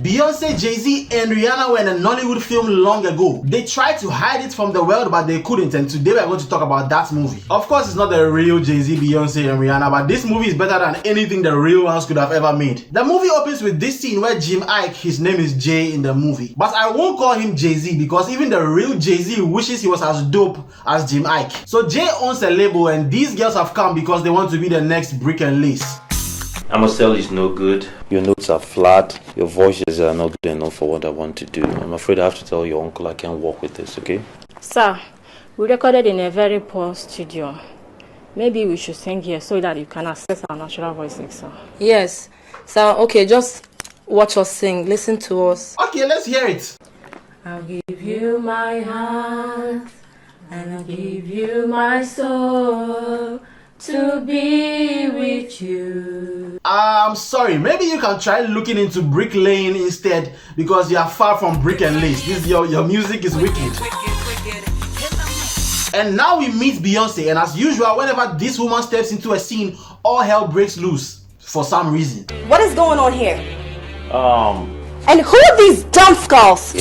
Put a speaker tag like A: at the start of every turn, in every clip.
A: Beyonce, Jay-Z, and Rihanna were in a Nollywood film long ago. They tried to hide it from the world, but they couldn't, and today we are going to talk about that movie. Of course, it's not the real Jay-Z, Beyonce, and Rihanna, but this movie is better than anything the real ones could have ever made. The movie opens with this scene where Jim Ike, his name is Jay in the movie, but I won't call him Jay-Z because even the real Jay-Z wishes he was as dope as Jim Ike. So Jay owns a label, and these girls have come because they want to be the next Brick and Lace.
B: Amosel is no good. Your notes are flat. Your voices are not good enough for what I want to do. I'm afraid I have to tell your uncle I can't work with this, okay?
C: Sir, we recorded in a very poor studio. Maybe we should sing here so that you can access our natural voices, sir.
D: Yes. Sir, okay, just watch us sing. Listen to us.
A: Okay, let's hear it.
C: I'll give you my heart and I'll give you my soul to be with you.
A: I'm sorry, maybe you can try looking into Brick Lane instead because you are far from Brick and Lace. Your music is wicked. And now we meet Beyonce, and as usual, whenever this woman steps into a scene, all hell breaks loose for some reason.
E: What is going on here?
D: And who are these dumb skulls?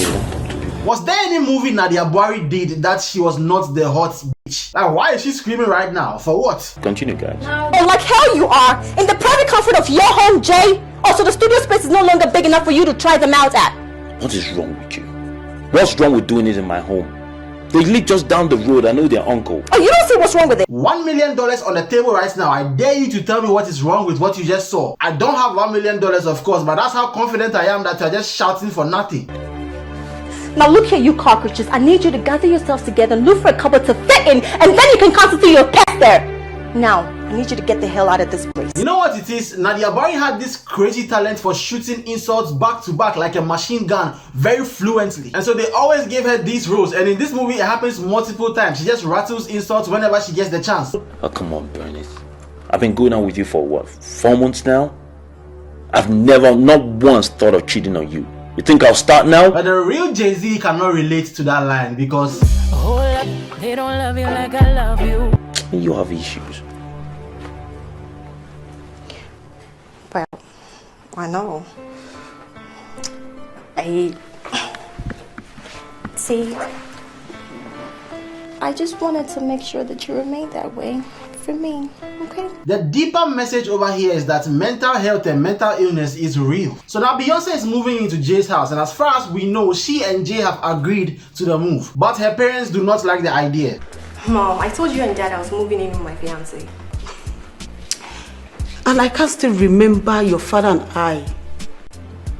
A: Was there any movie Nadia Buari did that she was not the hot bitch? Like, why is she screaming right now? For what?
B: Continue, guys.
E: Oh, like hell you are! In the private comfort of your home, Jay! Also, the studio space is no longer big enough for you to try them out at.
B: What is wrong with you? What's wrong with doing it in my home? They live just down the road. I know their uncle.
E: Oh, you don't see what's wrong with it?
A: $1 million on the table right now. I dare you to tell me what is wrong with what you just saw. I don't have $1 million, of course, but that's how confident I am that you're just shouting for nothing.
E: Now look here, you cockroaches. I need you to gather yourselves together and look for a couple to fit in, and then you can constitute your pest there. Now, I need you to get the hell out of this place.
A: You know what it is? Nadia Buari had this crazy talent for shooting insults back to back like a machine gun very fluently. And so they always gave her these roles. And in this movie, it happens multiple times. She just rattles insults whenever she gets the chance.
B: Oh, come on, Bernice. I've been going out with you for what, 4 months now? I've never, not once, thought of cheating on you. You think I'll start now?
A: But the real Jay-Z cannot relate to that line because
C: They don't love you like I love you.
B: You have issues.
E: Well, I know. See, I just wanted to make sure that you remain that way for me, okay?
A: the deeper message over here is that mental health and mental illness is real. So now Beyonce is moving into Jay's house, and as far as we know, she and Jay have agreed to the move. But her parents do not like the idea.
E: Mom, I told you and Dad I was moving in with my fiancé.
F: And I can still remember your father and I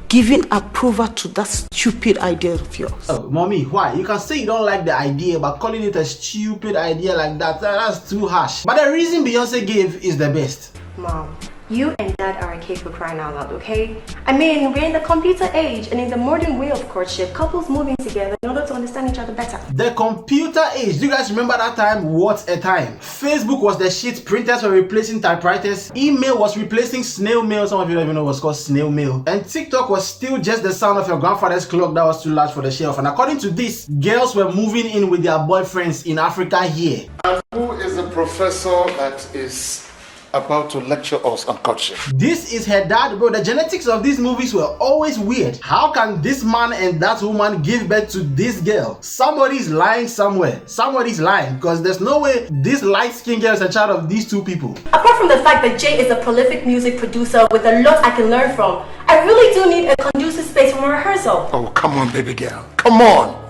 F: giving approval to that stupid idea of yours.
A: Oh, mommy, why? You can say you don't like the idea, but calling it a stupid idea like that, that's too harsh. But the reason Beyonce gave is the best.
E: Mom, you and Dad are okay for crying out loud, okay? I mean, we're in the computer age, and in the modern way of courtship, couples moving together in order to understand each other better.
A: The computer age. Do you guys remember that time? What a time. Facebook was the shit. Printers were replacing typewriters. Email was replacing snail mail. Some of you don't even know what's called snail mail. And TikTok was still just the sound of your grandfather's clock that was too large for the shelf. And according to this, girls were moving in with their boyfriends in Africa here.
G: And who is the professor that is about to lecture us on courtship?
A: This is her dad, bro. The genetics of these movies were always weird. How can this man and that woman give birth to this girl? Somebody's lying somewhere. Somebody's lying, because there's no way this light-skinned girl is a child of these two people.
E: Apart from the fact that Jay is a prolific music producer with a lot I can learn from, I really do need a conducive space for rehearsal.
G: Oh, come on, baby girl. Come on.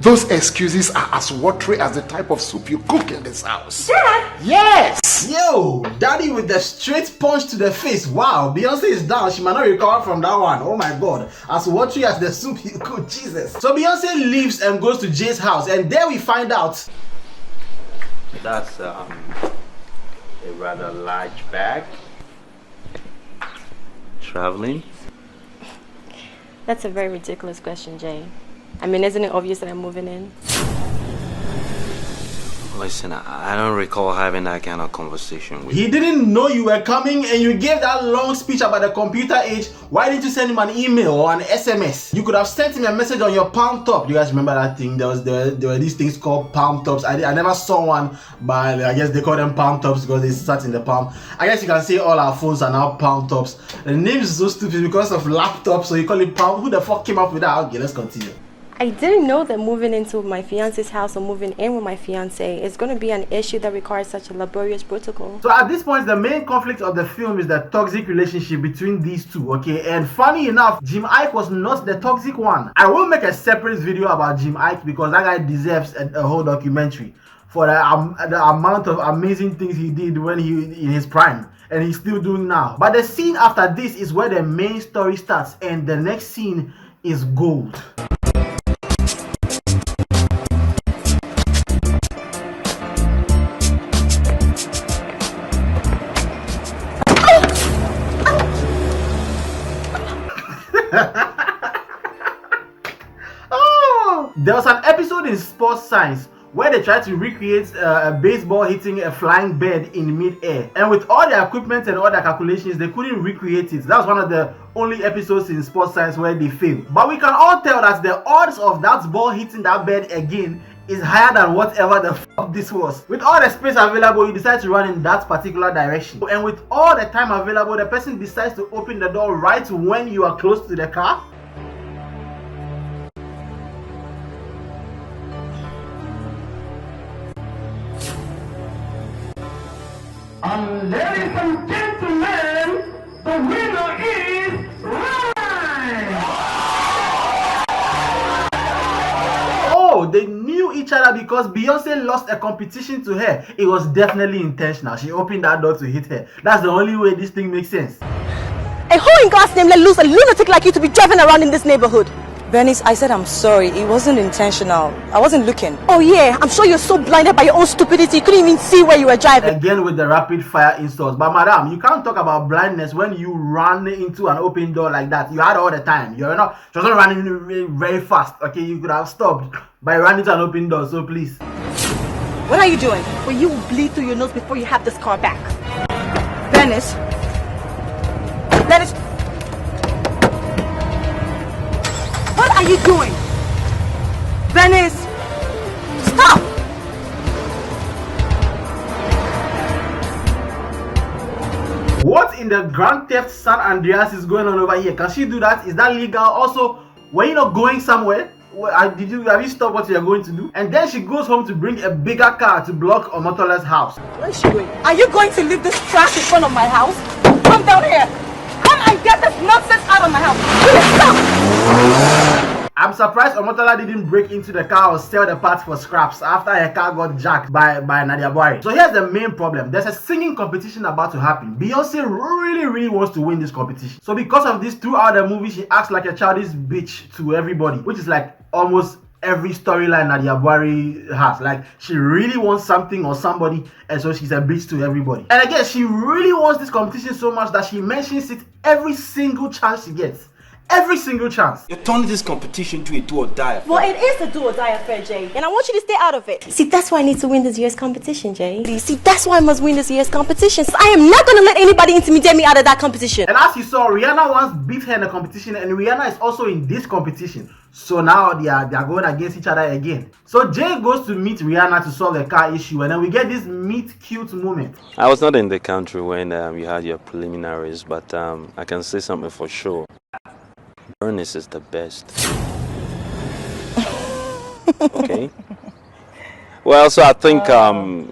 G: Those excuses are as watery as the type of soup you cook in this house.
E: Dad!
G: Yes!
A: Yo, daddy with the straight punch to the face. Wow, Beyonce is down. She might not recover from that one. Oh my god. As watery as the soup you cook, Jesus. So Beyonce leaves and goes to Jay's house, and there we find out
B: That's a rather large bag. Traveling?
C: That's a very ridiculous question, Jay. I mean, isn't it obvious that I'm moving in?
B: Listen, I don't recall having that kind of conversation with
A: He didn't know you were coming and you gave that long speech about the computer age. Why didn't you send him an email or an SMS? You could have sent him a message on your palm top. You guys remember that thing? There were these things called palm tops. I never saw one, but I guess they call them palm tops because they sat in the palm. I guess you can say all our phones are now palm tops. The name is so stupid because of laptop, so you call it palm. Who the fuck came up with that? Okay, let's continue.
E: I didn't know that moving into my fiance's house or moving in with my fiance is going to be an issue that requires such a laborious protocol.
A: So at this point, the main conflict of the film is the toxic relationship between these two, okay? And funny enough, Jim Ike was not the toxic one. I will make a separate video about Jim Ike because that guy deserves a whole documentary for the amount of amazing things he did when he in his prime. And he's still doing now. But the scene after this is where the main story starts, and the next scene is gold. There was an episode in Sports Science where they tried to recreate a baseball hitting a flying bird in mid-air, and with all the equipment and all the calculations they couldn't recreate it. That was one of the only episodes in Sports Science where they failed. But we can all tell that the odds of that ball hitting that bird again is higher than whatever the fuck this was. With all the space available, you decide to run in that particular direction, and with all the time available, the person decides to open the door right when you are close to the car.
H: And ladies and gentlemen, the winner is Ryan!
A: Oh, they knew each other because Beyonce lost a competition to her. It was definitely intentional. She opened that door to hit her. That's the only way this thing makes sense.
E: And who in God's name let loose a lunatic like you to be driving around in this neighborhood?
D: Bernice, I said I'm sorry. It wasn't intentional. I wasn't looking.
E: Oh yeah, I'm sure you're so blinded by your own stupidity you couldn't even see where you were driving.
A: Again with the rapid fire insults. But madam, you can't talk about blindness when you run into an open door like that. You had all the time. She was not running very fast. Okay, you could have stopped by running into an open door. So please.
E: What are you doing? Well, you will bleed through your nose before you have this car back.
D: Bernice.
E: Bernice. What are you doing? Bernice, stop!
A: What in the Grand Theft San Andreas is going on over here? Can she do that? Is that legal? Also, were you not going somewhere? Have you stopped what you're going to do? And then she goes home to bring a bigger car to block OMOTOLA's house.
E: Where is she going? Are you going to leave this trash in front of my house? Come down here! Come and get this nonsense out of my house! Please stop!
A: I'm surprised OMOTOLA didn't break into the car or sell the parts for scraps after her car got jacked by Nadia Buari. So here's the main problem. There's a singing competition about to happen. Beyonce really wants to win this competition. So because of this, throughout the movie, she acts like a childish bitch to everybody, which is like almost every storyline Nadia Buari has. Like, she really wants something or somebody, and so she's a bitch to everybody. And again, she really wants this competition so much that she mentions it every single chance she gets. Every single chance.
B: You're turning this competition to a do or die affair.
E: Well, it is a do or die affair, Jay. And I want you to stay out of it. See, that's why I need to win this year's competition, Jay. See, that's why I must win this year's competition. I am not going to let anybody intimidate me out of that competition.
A: And as you saw, Rihanna once beat her in the competition, and Rihanna is also in this competition. So now they are going against each other again. So Jay goes to meet Rihanna to solve the car issue, and then we get this meet cute moment.
B: I was not in the country when you had your preliminaries, but I can say something for sure. Bernice is the best. Okay. Well, so I think I'm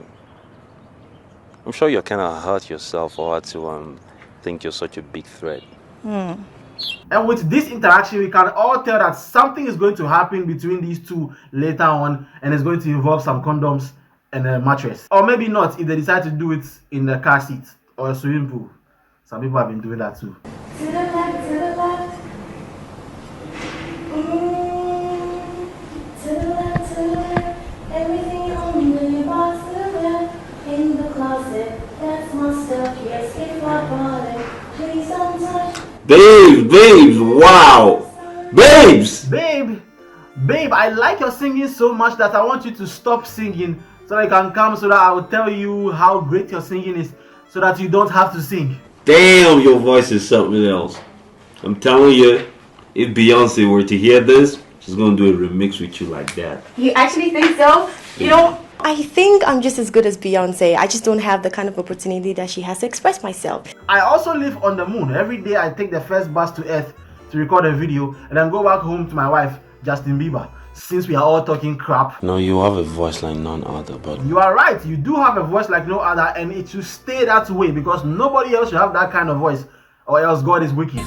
B: sure you're kind of hurt yourself or to think you're such a big threat.
A: And with this interaction, we can all tell that something is going to happen between these two later on, and it's going to involve some condoms and a mattress, or maybe not if they decide to do it in the car seat or a swimming pool. Some people have been doing that too.
C: To the left, to the left. To the left, to the left. Everything only was to the left. In the closet, that's my stuff. Yes, if I bought it, please don't touch.
B: Babes, wow. Babes!
A: Babe, I like your singing so much that I want you to stop singing so you can come so that I will tell you how great your singing is so that you don't have to sing.
B: Damn, your voice is something else. I'm telling you, if Beyonce were to hear this, she's gonna do a remix with you like that.
E: You actually think so? You know, I think I'm just as good as Beyonce. I just don't have the kind of opportunity that she has to express myself.
A: I also live on the moon. Every day I take the first bus to Earth to record a video and then go back home to my wife, Justin Bieber. Since we are all talking crap.
B: No, you have a voice like none other, but...
A: You are right, you do have a voice like no other, and it should stay that way because nobody else should have that kind of voice, or else God is wicked.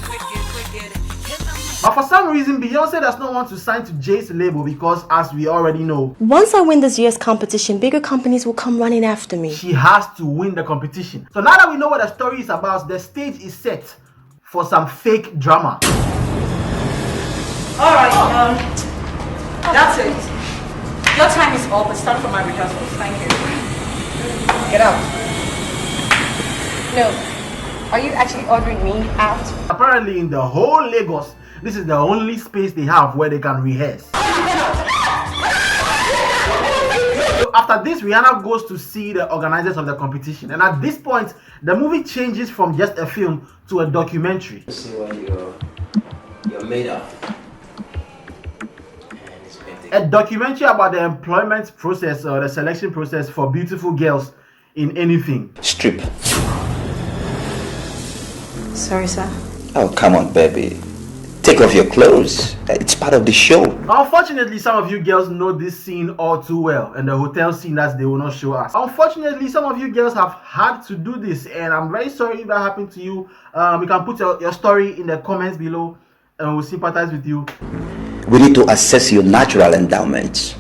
A: But for some reason, Beyonce does not want to sign to Jay's label because, as we already know,
E: once I win this year's competition, bigger companies will come running after me.
A: She has to win the competition. So now that we know what the story is about, the stage is set for some fake drama.
I: Alright, that's it. Your time is up. It's time for my rehearsals. Thank you. Get out.
E: No. Are you actually ordering me out?
A: Apparently in the whole Lagos, this is the only space they have where they can rehearse. So after this, Rihanna goes to see the organizers of the competition. And at this point, the movie changes from just a film to a documentary.
J: Let's see what you're made of.
A: A documentary about the employment process or the selection process for beautiful girls in anything.
J: Strip.
I: Sorry, sir.
J: Oh, come on, baby. Take off your clothes. It's part of the show.
A: Unfortunately, some of you girls know this scene all too well, and the hotel scene that they will not show us. Unfortunately, some of you girls have had to do this, and I'm very sorry if that happened to you. You can put your story in the comments below, and we'll sympathize with you.
J: We need to assess your natural endowments.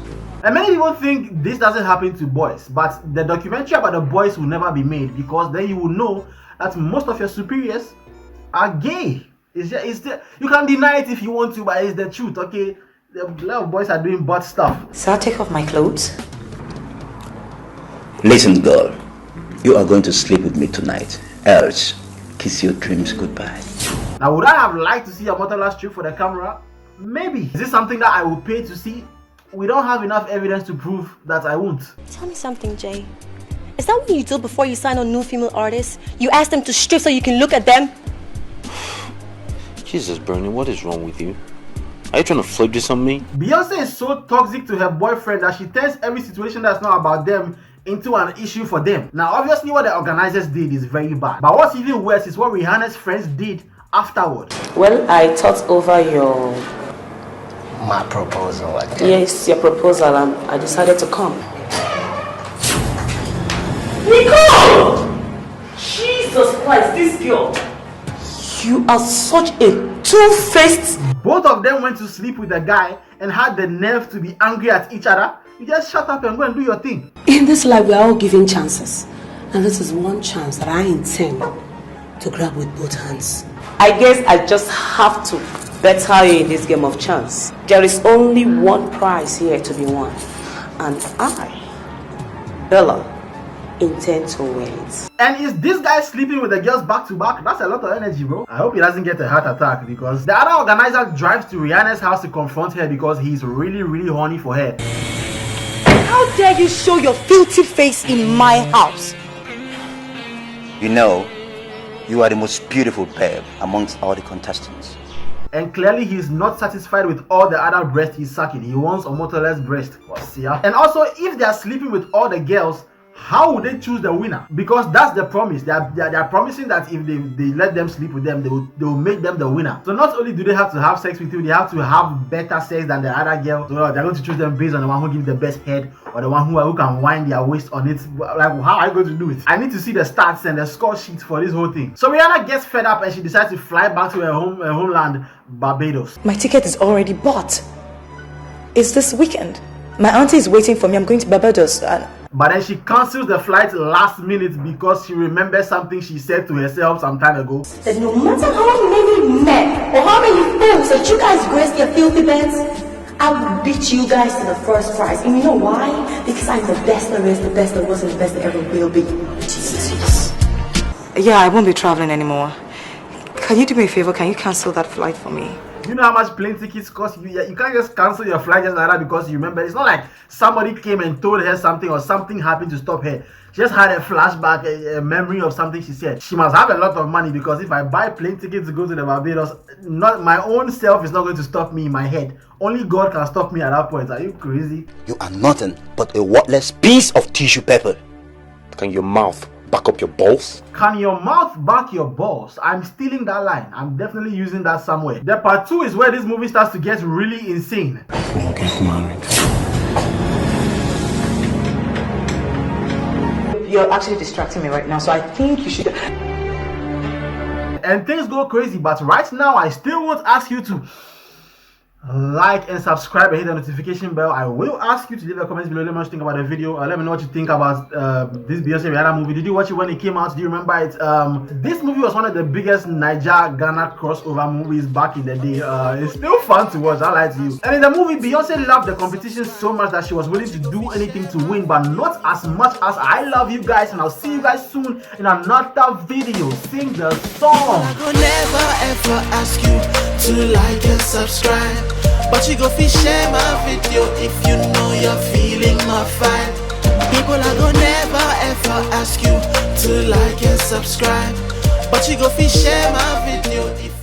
A: And many people think this doesn't happen to boys, but the documentary about the boys will never be made because then you will know that most of your superiors are gay. It's you can deny it if you want to, but it's the truth, okay? A lot of boys are doing butt stuff.
I: So I'll take off my clothes.
J: Listen, girl. You are going to sleep with me tonight. Else, kiss your dreams goodbye.
A: Now, would I have liked to see OMOTOLA strip for the camera? Maybe. Is this something that I will pay to see? We don't have enough evidence to prove that I won't.
E: Tell me something, Jay. Is that what you do before you sign on new female artists? You ask them to strip so you can look at them?
B: Jesus, Bernie, what is wrong with you? Are you trying to flip this on me?
A: Beyonce is so toxic to her boyfriend that she turns every situation that's not about them into an issue for them. Now, obviously, what the organizers did is very bad. But what's even worse is what Rihanna's friends did afterward.
I: Well, I thought over
J: My proposal.
I: Yes, your proposal, and I decided to come.
F: Nicole! Jesus Christ, this girl! You are such a two-faced...
A: Both of them went to sleep with the guy and had the nerve to be angry at each other. You just shut up and go and do your thing.
K: In this life, we are all given chances. And this is one chance that I intend to grab with both hands.
I: I guess I just have to better you in this game of chance. There is only one prize here to be won. And I, Bella, intend to win it.
A: And is this guy sleeping with the girls back to back? That's a lot of energy, bro. I hope he doesn't get a heart attack because the other organizer drives to Rihanna's house to confront her because he's really, really horny for her.
E: How dare you show your filthy face in my house?
J: You know, you are the most beautiful babe amongst all the contestants.
A: And clearly he's not satisfied with all the other breasts he's sucking. He wants OMOTOLA's breast. And also, if they are sleeping with all the girls, how would they choose the winner? Because that's the promise. They are promising that if they let them sleep with them, they will make them the winner. So not only do they have to have sex with you, they have to have better sex than the other girl. So they're going to choose them based on the one who gives the best head or the one who can wind their waist on it. Like, how are you going to do it? I need to see the stats and the score sheets for this whole thing. So Rihanna gets fed up and she decides to fly back to her homeland, Barbados.
L: My ticket is already bought. It's this weekend. My auntie is waiting for me. I'm going to Barbados.
A: But then she cancels the flight last minute because she remembers something she said to herself some time ago.
E: That no matter how many men or how many fools that you guys grace their filthy beds, I will beat you guys to the first prize. And you know why? Because I'm the best there is, the best there was, and the best there ever will be. Jesus.
L: Yeah, I won't be traveling anymore. Can you do me a favor? Can you cancel that flight for me?
A: You know how much plane tickets cost? You can't just cancel your flight just like that because you remember. It's not like somebody came and told her something or something happened to stop her. She just had a flashback, a memory of something she said. She must have a lot of money because if I buy plane tickets to go to the Barbados, not my own self is not going to stop me in my head. Only God can stop me at that point. Are you crazy?
J: You are nothing but a worthless piece of tissue paper.
B: Can your mouth back up your balls?
A: Can your mouth back your balls? I'm stealing that line. I'm definitely using that somewhere. The part 2 is where this movie starts to get really insane.
M: We'll get married.
L: You're actually distracting me right now, so I think you should...
A: And things go crazy, but right now I still won't ask you to like and subscribe and hit the notification bell. I will ask you to leave a comment below. Let me know what you think about the video. Let me know what you think about this Beyonce and Rihanna movie. Did you watch it when it came out? Do you remember it? This movie was one of the biggest Niger-Ghana crossover movies back in the day. It's still fun to watch, I lie to you. And in the movie, Beyonce loved the competition so much that she was willing to do anything to win, but not as much as I love you guys. And I'll see you guys soon in another video. Sing the song.
N: I could never ever ask you to like and subscribe, but you go fi share my video if you know you're feeling my vibe. People are gonna never ever ask you to like and subscribe, but you go fi share my video if